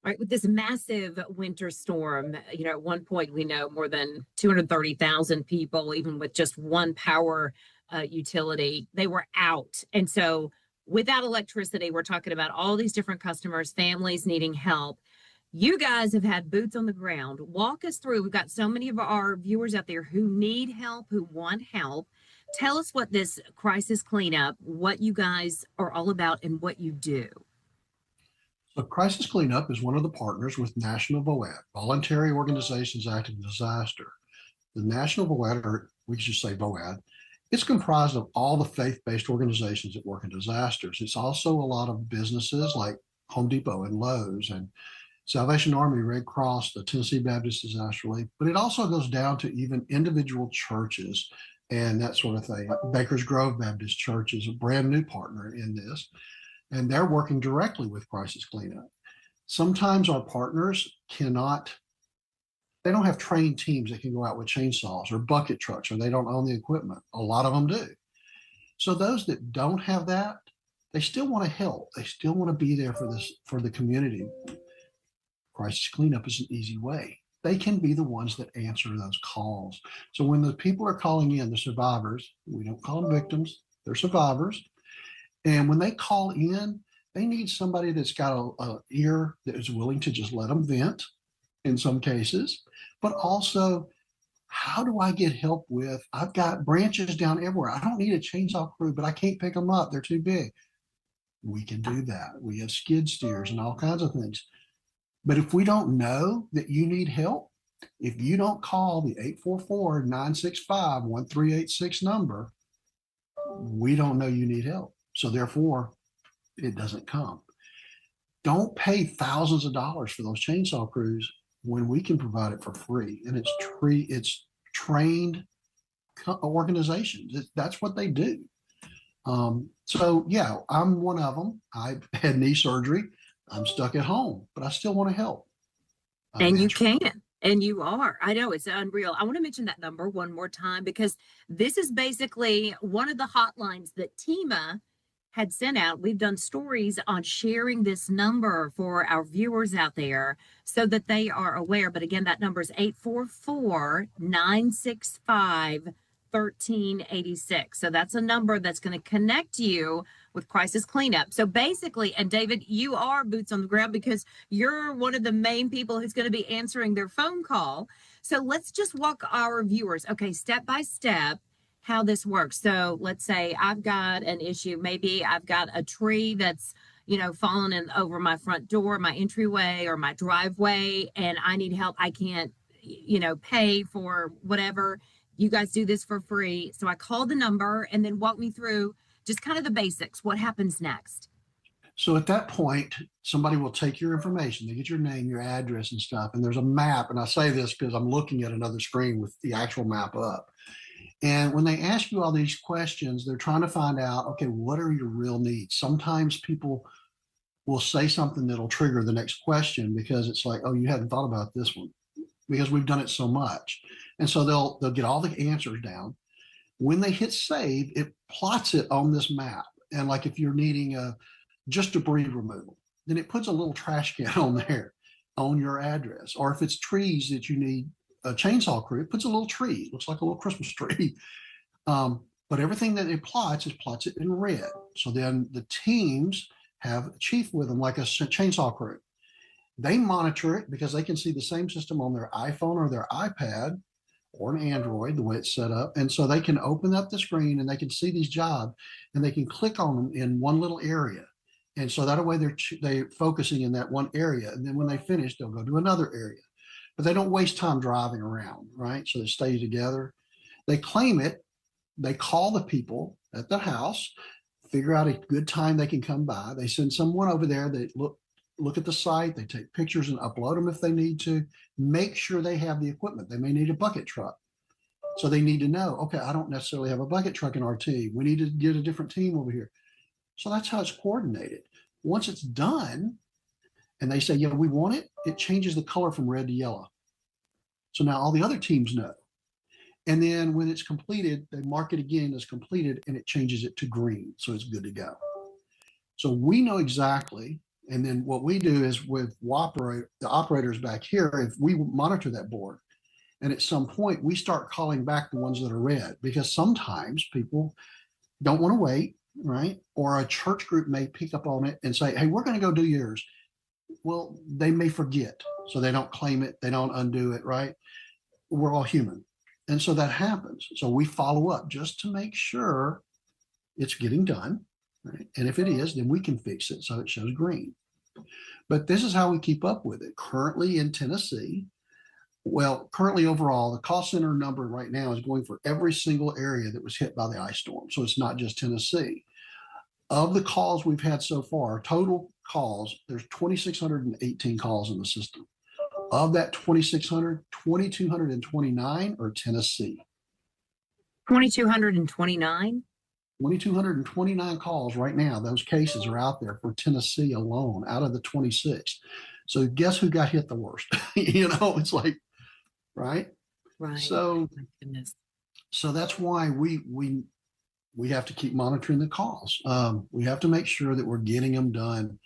Right, with this massive winter storm, at one point we know more than 230,000 people, even with just one power utility, they were out. And so, without electricity, we're talking about all these different customers, families needing help. You guys have had boots on the ground. Walk us through. We've got so many of our viewers out there who need help, who want help. Tell us what this crisis cleanup, what you guys are all about, and what you do. So Crisis Cleanup is one of the partners with National VOAD, Voluntary Organizations Active in Disaster. The National VOAD, or we should say VOAD, it's comprised of all the faith-based organizations that work in disasters. It's also a lot of businesses like Home Depot and Lowe's and Salvation Army, Red Cross, the Tennessee Baptist Disaster Relief, but it also goes down to even individual churches and that sort of thing. Like Baker's Grove Baptist Church is a brand new partner in this, and they're working directly with Crisis Cleanup. Sometimes our partners they don't have trained teams that can go out with chainsaws or bucket trucks, or they don't own the equipment. A lot of them do. So those that don't have that, they still want to help. They still want to be there for the community. Crisis Cleanup is an easy way. They can be the ones that answer those calls. So when the people are calling in, the survivors, we don't call them victims, they're survivors. And when they call in, they need somebody that's got a ear that is willing to just let them vent in some cases, but also, how do I get help with, I've got branches down everywhere. I don't need a chainsaw crew, but I can't pick them up. They're too big. We can do that. We have skid steers and all kinds of things. But if we don't know that you need help, if you don't call the 844-965-1386 number, we don't know you need help. So therefore, it doesn't come. Don't pay thousands of dollars for those chainsaw crews when we can provide it for free. And it's trained organizations. That's what they do. So yeah, I'm one of them. I had knee surgery. I'm stuck at home, but I still want to help. And you can. And you are. I know it's unreal. I want to mention that number one more time because this is basically one of the hotlines that TEMA had sent out. We've done stories on sharing this number for our viewers out there so that they are aware. But again, that number is 844-965-1386. So that's a number that's going to connect you with Crisis Cleanup. So basically, and David, you are boots on the ground because you're one of the main people who's going to be answering their phone call. So let's just walk our viewers, okay, step by step, how this works. So let's say I've got an issue. Maybe I've got a tree that's, fallen in over my front door, my entryway or my driveway, and I need help. I can't, pay for whatever. You guys do this for free. So I call the number and then walk me through just kind of the basics. What happens next? So at that point, somebody will take your information. They get your name, your address and stuff. And there's a map. And I say this because I'm looking at another screen with the actual map up. And when they ask you all these questions, they're trying to find out, okay, what are your real needs? Sometimes people will say something that'll trigger the next question because it's like, oh, you hadn't thought about this one because we've done it so much. And so they'll get all the answers down. When they hit save, it plots it on this map. And like if you're needing just debris removal, then it puts a little trash can on there on your address. Or if it's trees that you need a chainsaw crew, it puts a little tree. It looks like a little Christmas tree. But everything that it plots it in red. So then the teams have a chief with them, like a chainsaw crew. They monitor it because they can see the same system on their iPhone or their iPad or an Android, the way it's set up. And so they can open up the screen and they can see these jobs and they can click on them in one little area. And so that way they're focusing in that one area. And then when they finish, they'll go to another area. But they don't waste time driving around, right? So they stay together. They claim it. They call the people at the house, figure out a good time they can come by. They send someone over there. They look at the site. They take pictures and upload them if they need to. Make sure they have the equipment. They may need a bucket truck. So they need to know, okay, I don't necessarily have a bucket truck in our team. We need to get a different team over here. So that's how it's coordinated. Once it's done, and they say, yeah, we want it, it changes the color from red to yellow. So now all the other teams know. And then when it's completed, they mark it again as completed and it changes it to green. So it's good to go. So we know exactly, And then what we do is with the operators back here, if we monitor that board, and at some point we start calling back the ones that are red, because sometimes people don't want to wait, right? Or a church group may pick up on it and say, hey, we're going to go do yours. Well, they may forget. So they don't claim it, they don't undo it, right? We're all human. And so that happens. So we follow up just to make sure it's getting done. Right? And if it is, then we can fix it so it shows green. But this is how we keep up with it. Currently in Tennessee, well, currently overall, the call center number right now is going for every single area that was hit by the ice storm. So it's not just Tennessee. Of the calls we've had so far, total calls, there's 2,618 calls in the system. Of that 2,600, 2,229 are Tennessee. 2,229? 2,229 calls right now. Those cases are out there for Tennessee alone out of the 26. So guess who got hit the worst? It's like, right? Right. So, my goodness. So that's why we have to keep monitoring the calls. We have to make sure that we're getting them done.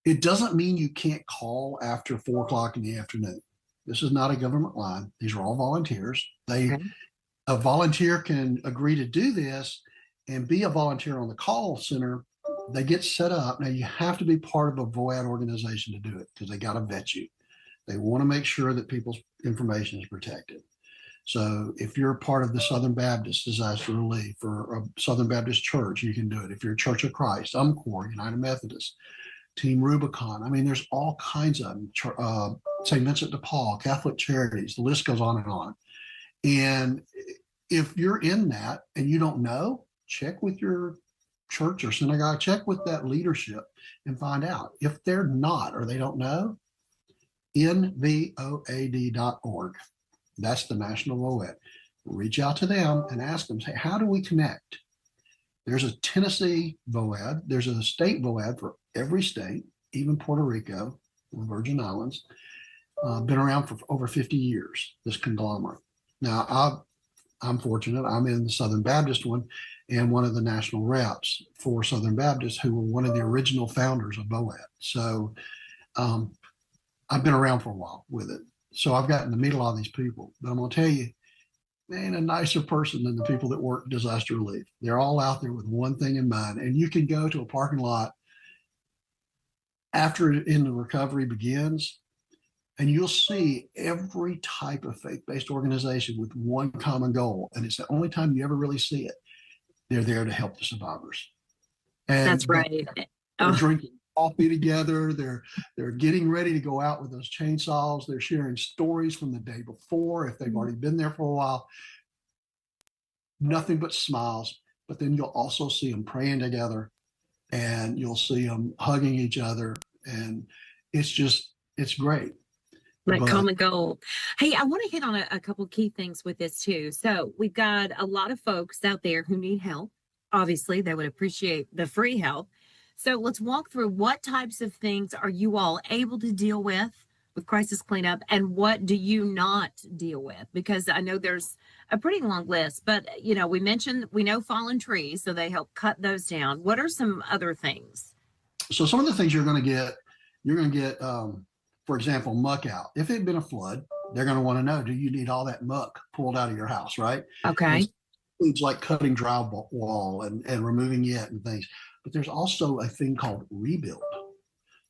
It doesn't mean you can't call after 4 o'clock in the afternoon. This is not a government line. These are all volunteers. A volunteer can agree to do this and be a volunteer on the call center. They get set up. Now you have to be part of a VOAD organization to do it because they got to vet you. They want to make sure that people's information is protected. So if you're part of the Southern Baptist Disaster Relief or a Southern Baptist Church, you can do it. If you're a Church of Christ, UMCOR, United Methodist, Team Rubicon. I mean, there's all kinds of them. St. Vincent de Paul, Catholic Charities, the list goes on and on. And if you're in that and you don't know, check with your church or synagogue, check with that leadership and find out. If they're not or they don't know, nvoad.org. That's the National VOAD. Reach out to them and ask them, say, how do we connect? There's a Tennessee VOAD. There's a state VOAD for every state, even Puerto Rico, the Virgin Islands. Been around for over 50 years, this conglomerate. Now, I'm fortunate. I'm in the Southern Baptist one and one of the national reps for Southern Baptist, who were one of the original founders of VOAD. So I've been around for a while with it. So I've gotten to meet a lot of these people. But I'm going to tell you, they ain't a nicer person than the people that work disaster relief. They're all out there with one thing in mind. And you can go to a parking lot after in the recovery begins, and you'll see every type of faith-based organization with one common goal. And it's the only time you ever really see it. They're there to help the survivors. And that's right. They're drinking coffee together. They're getting ready to go out with those chainsaws. They're sharing stories from the day before if they've already been there for a while. Nothing but smiles. But then you'll also see them praying together, and you'll see them hugging each other. And it's great. Like common goal. Hey, I want to hit on a couple key things with this too. So we've got a lot of folks out there who need help. Obviously, they would appreciate the free help. So let's walk through what types of things are you all able to deal with crisis cleanup, and what do you not deal with? Because I know there's a pretty long list, but we know fallen trees, so they help cut those down. What are some other things? So some of the things you're going to get, for example, muck out. If it had been a flood, they're going to want to know, do you need all that muck pulled out of your house, right? Okay. It's like cutting drywall and removing it and things. But there's also a thing called rebuild.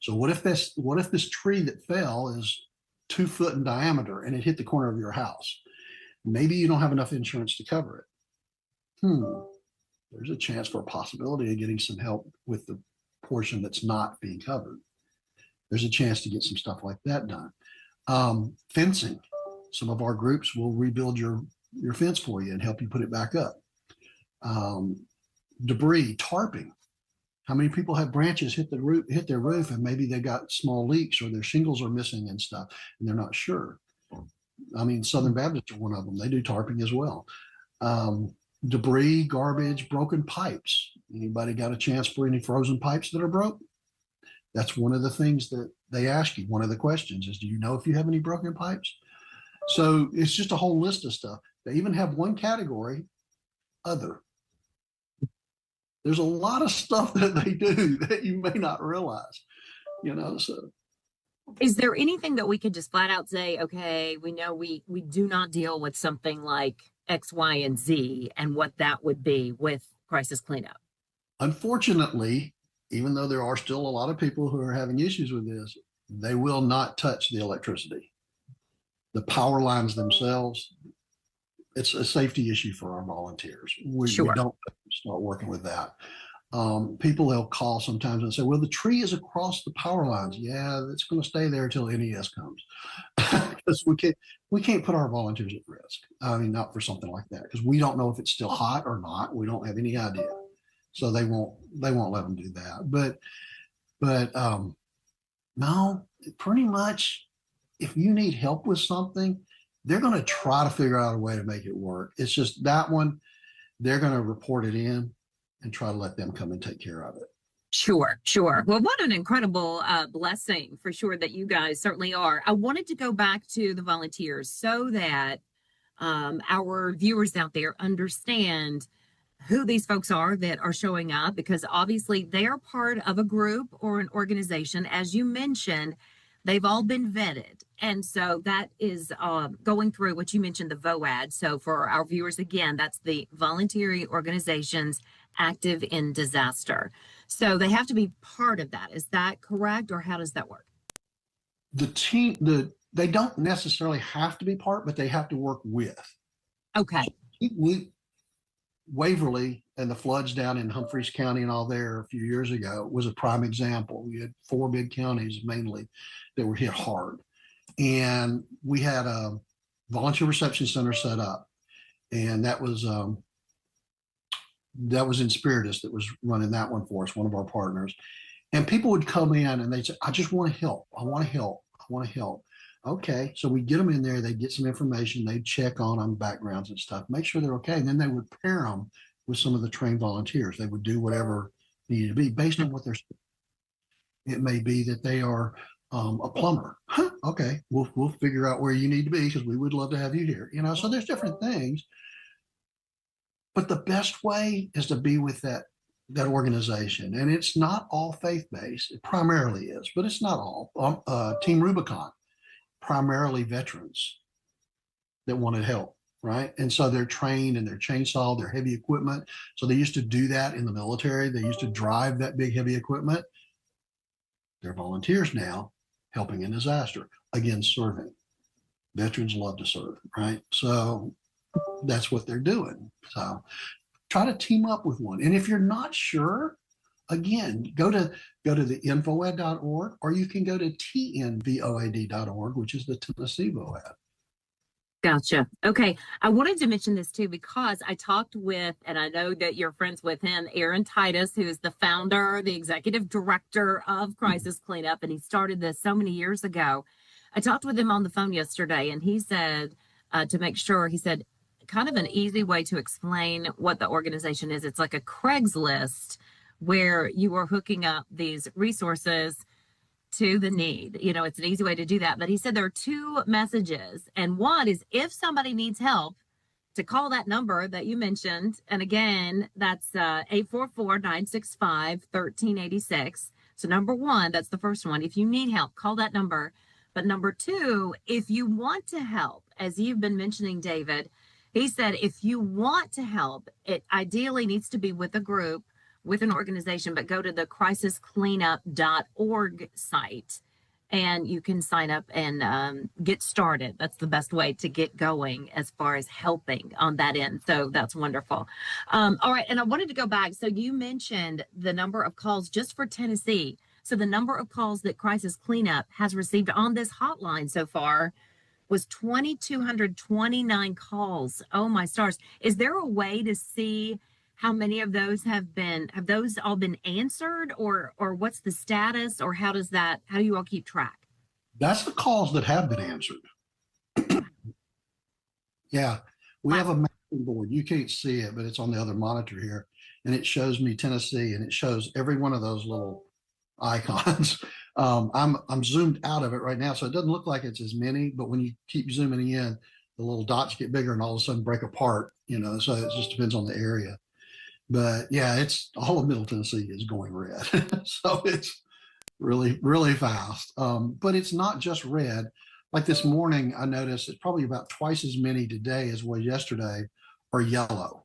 So what if this tree that fell is 2 foot in diameter and it hit the corner of your house? Maybe you don't have enough insurance to cover it. There's a chance for a possibility of getting some help with the portion that's not being covered. There's a chance to get some stuff like that done. Fencing. Some of our groups will rebuild your fence for you and help you put it back up. Debris, tarping. How many people have branches hit their roof and maybe they got small leaks or their shingles are missing and stuff and they're not sure. I mean, Southern Baptist are one of them. They do tarping as well. Debris, garbage, broken pipes. Anybody got a chance for any frozen pipes that are broke? That's one of the things that they ask you. One of the questions is, do you know if you have any broken pipes? So it's just a whole list of stuff. They even have one category, other. there's a lot of stuff that they do that you may not realize, so. Is there anything that we could just flat out say, okay, we know we do not deal with something like X, Y, and Z, and what that would be with crisis cleanup? Unfortunately, even though there are still a lot of people who are having issues with this, they will not touch the electricity. The power lines themselves, it's a safety issue for our volunteers. We Sure. don't start working with that. People they'll call sometimes and say, well, the tree is across the power lines. Yeah, it's going to stay there until NES comes. Because we can't put our volunteers at risk. I mean, not for something like that, because we don't know if it's still hot or not. We don't have any idea. So they won't let them do that. But no, pretty much if you need help with something, they're going to try to figure out a way to make it work. It's just that one, they're going to report it in and try to let them come and take care of it. Sure, sure. Well, what an incredible blessing for sure that you guys certainly are. I wanted to go back to the volunteers so that our viewers out there understand who these folks are that are showing up, because obviously they are part of a group or an organization. As you mentioned, they've all been vetted. And so that is going through what you mentioned, the VOAD. So for our viewers, again, that's the Voluntary Organizations Active in Disaster. So they have to be part of that. Is that correct? Or how does that work? The team, they don't necessarily have to be part, but they have to work with. Okay. Waverly and the floods down in Humphreys County and all there a few years ago was a prime example. We had 4 big counties mainly that were hit hard. And we had a volunteer reception center set up. And that was Inspiritus that was running that one for us, one of our partners. And people would come in and they'd say, I just want to help. I want to help. I want to help. Okay. So we get them in there, they get some information, they check on them, backgrounds and stuff, make sure they're okay. And then they would pair them with some of the trained volunteers. They would do whatever needed to be based on what they're. It may be that they are a plumber. Huh, okay. We'll figure out where you need to be because we would love to have you here. So there's different things. But the best way is to be with that organization. And it's not all faith-based. It primarily is, but it's not all. Team Rubicon, primarily veterans that wanted help, right? And so they're trained and they're chainsaw, they're heavy equipment. So they used to do that in the military. They used to drive that big heavy equipment. They're volunteers now, helping in disaster. Again, serving. Veterans love to serve, right? So that's what they're doing. So try to team up with one. And if you're not sure, again, go to the infoed.org, or you can go to tnvoad.org, which is the Tennessee VOAD. Gotcha. Okay. I wanted to mention this too, because I talked with, and I know that you're friends with him, Aaron Titus, who is the founder, the executive director of Crisis Cleanup, and he started this so many years ago. I talked with him on the phone yesterday, and he said, to make sure, he said, kind of an easy way to explain what the organization is. It's like a Craigslist where you are hooking up these resources to the need. It's an easy way to do that. But he said there are 2 messages. And one is if somebody needs help, to call that number that you mentioned. And again, that's 844-965-1386. So number 1, that's the first one. If you need help, call that number. But number 2, if you want to help, as you've been mentioning, David, he said, if you want to help, it ideally needs to be with a group, with an organization, but go to the crisiscleanup.org site and you can sign up and get started. That's the best way to get going as far as helping on that end. So that's wonderful. All right. And I wanted to go back. So you mentioned the number of calls just for Tennessee. So the number of calls that Crisis Cleanup has received on this hotline so far was 2,229 calls. Oh my stars. Is there a way to see how many of those have those all been answered, or what's the status, or how do you all keep track? That's the calls that have been answered. Yeah. We have a mapping board. You can't see it, but it's on the other monitor here. And it shows me Tennessee, and it shows every one of those little icons. I'm zoomed out of it right now, so it doesn't look like it's as many, but when you keep zooming in, the little dots get bigger and all of a sudden break apart, so it just depends on the area. But yeah, it's all of Middle Tennessee is going red. So it's really, really fast. But it's not just red. Like this morning, I noticed it's probably about twice as many today as was yesterday are yellow.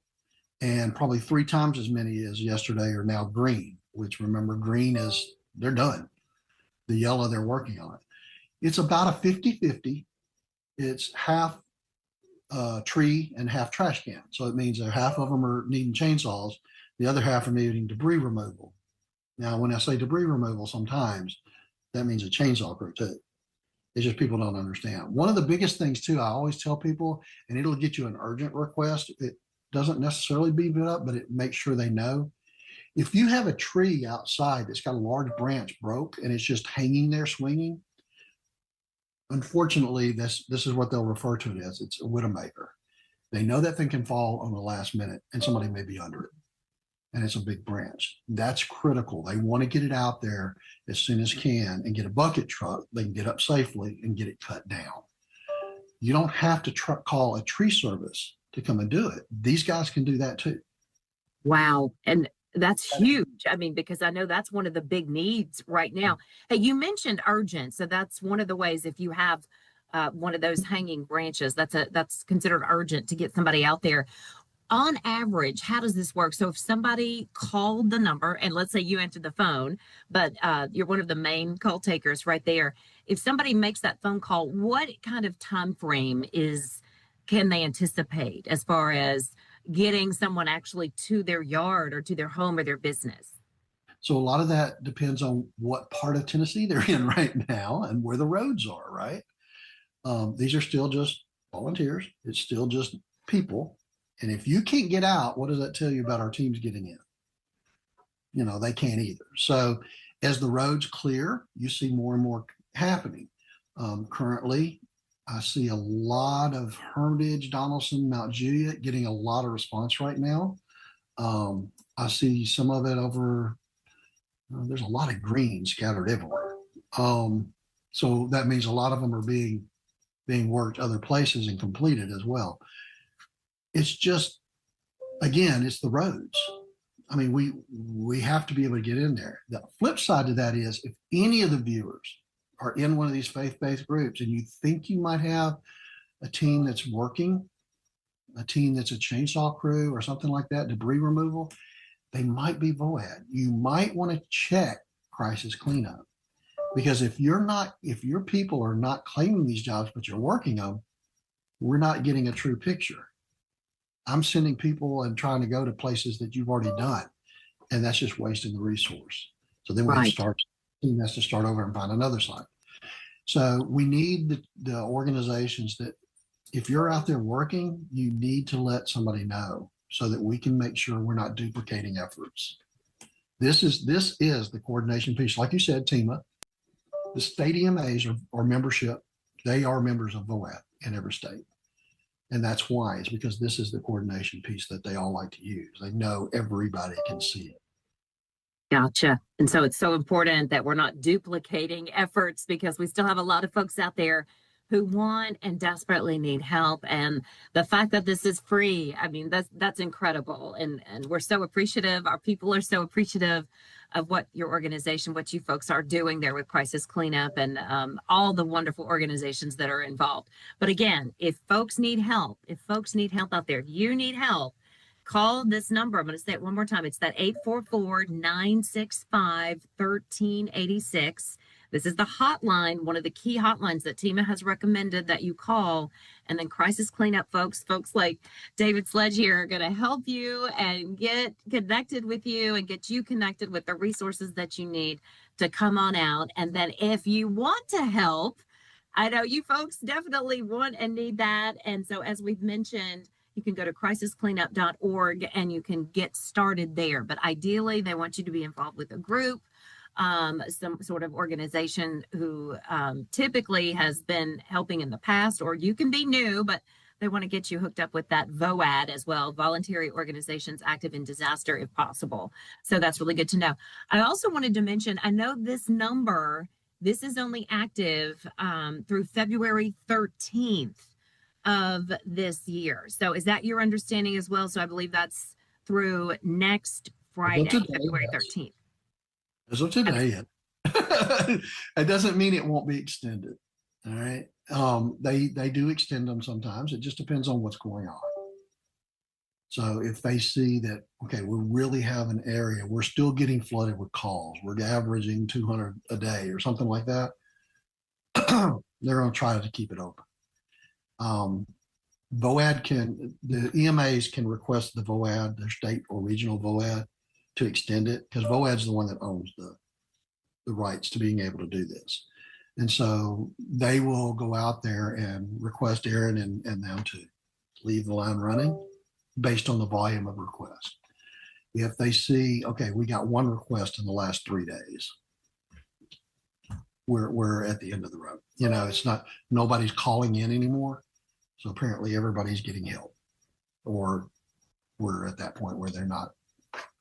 And probably three times as many as yesterday are now green, which remember, green is they're done. The yellow, they're working on it. It's about a 50-50. It's half tree and half trash can. So it means that half of them are needing chainsaws, the other half are needing debris removal. Now, when I say debris removal, sometimes that means a chainsaw crew too. It's just people don't understand. One of the biggest things too, I always tell people, and it'll get you an urgent request. It doesn't necessarily beat it up, but it makes sure they know. If you have a tree outside that's got a large branch broke and it's just hanging there swinging, unfortunately, this is what they'll refer to it as. It's a widowmaker. They know that thing can fall on the last minute and somebody may be under it. And it's a big branch. That's critical. They want to get it out there as soon as can and get a bucket truck. They can get up safely and get it cut down. You don't have to call a tree service to come and do it. These guys can do that too. Wow. And that's huge. I mean, because I know that's one of the big needs right now. Hey, you mentioned urgent. So that's one of the ways if you have one of those hanging branches, that's considered urgent to get somebody out there. On average, how does this work? So if somebody called the number, and let's say you answered the phone, but you're one of the main call takers right there. If somebody makes that phone call, what kind of time frame can they anticipate as far as getting someone actually to their yard or to their home or their business? So a lot of that depends on what part of Tennessee they're in right now and where the roads are, right? These are still just volunteers. It's still just people. And if you can't get out, what does that tell you about our teams getting in? You know, they can't either. So as the roads clear, you see more and more happening. Currently, I see a lot of Hermitage, Donaldson, Mount Juliet getting a lot of response right now. I see some of it over, there's a lot of green scattered everywhere. So that means a lot of them are being worked other places and completed as well. It's just, again, it's the roads. I mean, we have to be able to get in there. The flip side to that is if any of the viewers are in one of these faith-based groups and you think you might have a team that's working, a team that's a chainsaw crew or something like that, debris removal, they might be VOAD. You might want to check crisis cleanup, because if your people are not claiming these jobs, but you're working them, we're not getting a true picture. I'm sending people and trying to go to places that you've already done, and that's just wasting the resource. So then we have to start, team has to start over and find another site. So we need the organizations that if you're out there working, you need to let somebody know so that we can make sure we're not duplicating efforts. This is the coordination piece. Like you said, TEMA, the state EMAs are membership. They are members of VOAD in every state. And that's why, it's because this is the coordination piece that they all like to use. They know everybody can see it. Gotcha. And so it's so important that we're not duplicating efforts, because we still have a lot of folks out there who want and desperately need help. And the fact that this is free, I mean, that's incredible. And we're so appreciative. Our people are so appreciative of what your organization, what you folks are doing there with Crisis Cleanup, and all the wonderful organizations that are involved. But again, if folks need help out there, if you need help, call this number. I'm going to say it one more time. It's that 844-965-1386. This is the hotline, one of the key hotlines that TEMA has recommended that you call. And then Crisis Cleanup folks like David Sledge here are going to help you and get connected with you and get you connected with the resources that you need to come on out. And then if you want to help, I know you folks definitely want and need that. And so as we've mentioned, you can go to crisiscleanup.org and you can get started there. But ideally, they want you to be involved with a group, some sort of organization who typically has been helping in the past, or you can be new, but they want to get you hooked up with that VOAD as well, Voluntary Organizations Active in Disaster, if possible. So that's really good to know. I also wanted to mention, I know this number, this is only active through February 13th of this year. So is that your understanding as well? So I believe that's through next As of Friday, today, February yes. 13th. As of today, it doesn't mean it won't be extended. All right. They do extend them sometimes. It just depends on what's going on. So if they see that, okay, we really have an area, we're still getting flooded with calls, we're averaging 200 a day or something like that, they're going to try to keep it open. The EMAs can request the VOAD, their state or regional VOAD, to extend it because VOAD's the one that owns the rights to being able to do this. And so they will go out there and request Aaron and them to leave the line running based on the volume of requests. If they see, okay, we got one request in the last 3 days, we're at the end of the road. You know, it's not, nobody's calling in anymore. So apparently everybody's getting help, or we're at that point where they're not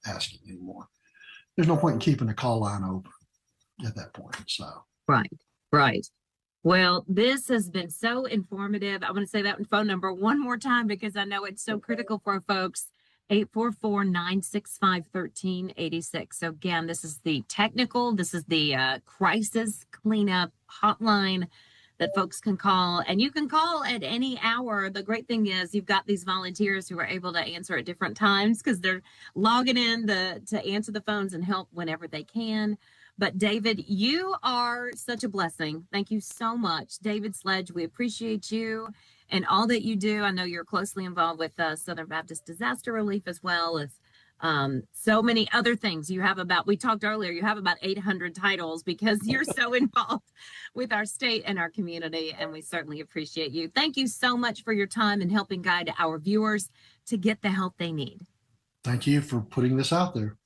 asking anymore. There's no point in keeping the call line open at that point. So Right, right. Well, this has been so informative. I want to say that phone number one more time because I know it's so critical for folks. 844-965-1386. So again, this is the crisis cleanup hotline that folks can call, and you can call at any hour. The great thing is you've got these volunteers who are able to answer at different times because they're logging in to answer the phones and help whenever they can. But David, you are such a blessing. Thank you so much. David Sledge, we appreciate you and all that you do. I know you're closely involved with Southern Baptist Disaster Relief as well as so many other things. We talked earlier, you have about 800 titles because you're so involved with our state and our community, and we certainly appreciate you. Thank you so much for your time and helping guide our viewers to get the help they need. thank you for putting this out there.